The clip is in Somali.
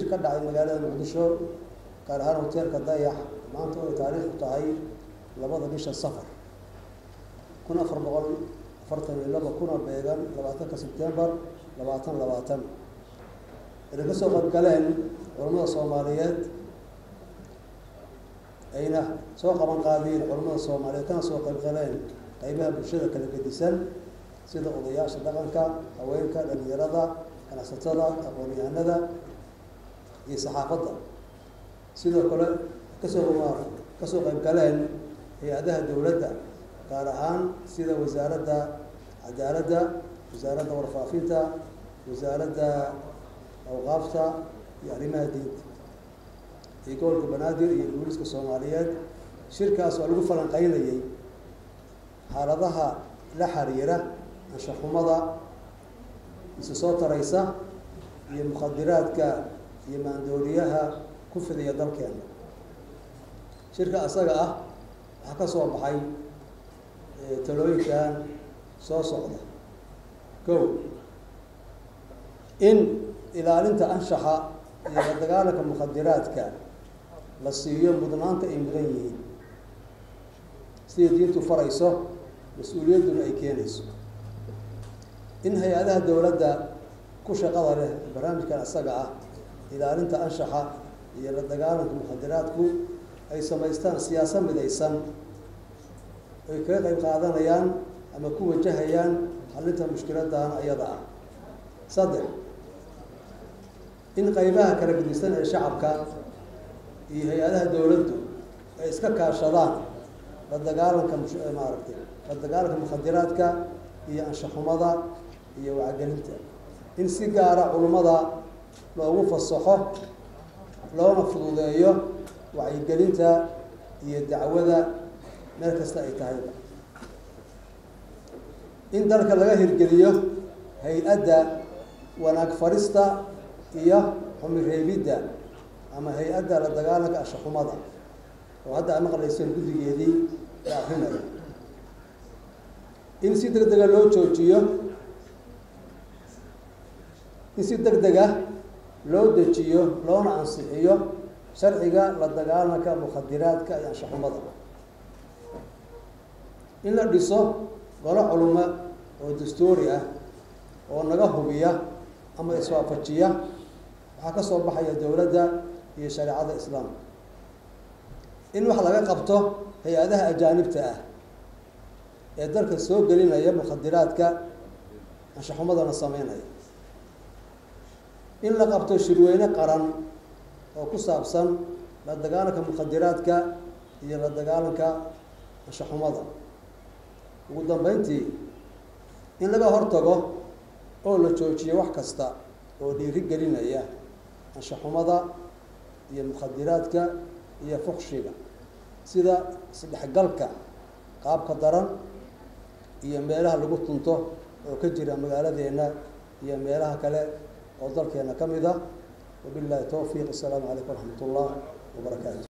ka dhacay magaalada Muqdisho gaar ahaan hoteelka Dayax maanta oo taariikh tahay 2 bisha Safar 1442 kuna beegan 20 Sebtembar 2020 inaga soo qadgaleen culimada Soomaaliyeed ayna soo qaban qaadeen culimada Soomaaliyeed kana soo qaybgaleen qaybaha bulshada kala gedisan sida odayaasha dhaqanka haweenka dhalinyarada ganacsatada aqoon-yahanada iyo saxaafadda sidoo kale kasoo qaybgaleen hay'adaha dawladda gaar ahaan sida wasaaradda cadaaladda wasaaradda warfaafinta wasaaradda awqaafta iyo arrimaha diinta iyo gobolka Banaadir iyo booliska Soomaaliyeed shirkaas oo lagu falanqeynayay xaaladaha la xiriira anshaxumada soo taraysa iyo mukhadaraadka iyo maandooriyaha ku fidiya dalkeena shirka asaga ah waxa ka soo baxay talooyinkan soo socda in ilaalinta anshaxa iyo la dagaalanka mukhadaraadka la siiyo mudnaanta ay mudan yihiin sida diintu farayso mas'uuliyaduna ay keenayso in hay'adaha dawladda ku shaqada leh barnaamijkan asaga ah ilaalinta anshaxa iyo la dagaalanka mukhadaraadku ay samaystaan siyaasad midaysan ay ka qayb qaadanayaan ama ku wajahayaan xalinta mushkiladan ayada ah 3 in qaybaha kala gedisan ee shacabka iyo hay'adaha dawladdu ay iska kaashadaan la dagaalanka mukhadaraadka iyo anshaxumada iyo wacyigelinta in si gaar ah culimada loogu fasaxo loona fududeeyo wacyigelinta iyo dacwada meel kasta ay tahay in dalka laga hirgeliyo hay'adda wanaag farista iyo xumireebidda ama hay'adda la dagaalanka anshaxumada oo hadda aan maqlayseen guddigeedii la akrinayo in si degdeg ah loo joojiyo in si degdeg ah loo dejiyo loona ansixiyo sharciga la dagaalanka mukhadaraadka iyo anshaxumada in la dhiso golo culimo oo dastuuri ah oo naga hubiya ama iswaafajiya waxa ka soo baxaya dawladda iyo shariicada islaamka in wax laga qabto hay'adaha ajaanibta ah ee dalka soo gelinaya mukhadaraadka anshaxumadana sameynaya in la qabto shirweyne qaran oo ku saabsan la dagaalanka mukhadaraadka iyo la dagaalanka anshaxumada ugu dambeyntii in laga hortago oo la joojiyo wax kasta oo dhiiri gelinaya anshaxumada iyo mukhadaraadka iyo fuqshiga sida isdhexgalka qaabka daran iyo meelaha lagu tunto oo ka jira magaaladeena iyo meelaha kale oo dalkeena kamid ah wabillahi tawfiiq. Assalamu alaykum wa rahmatullahi wa barakatuh.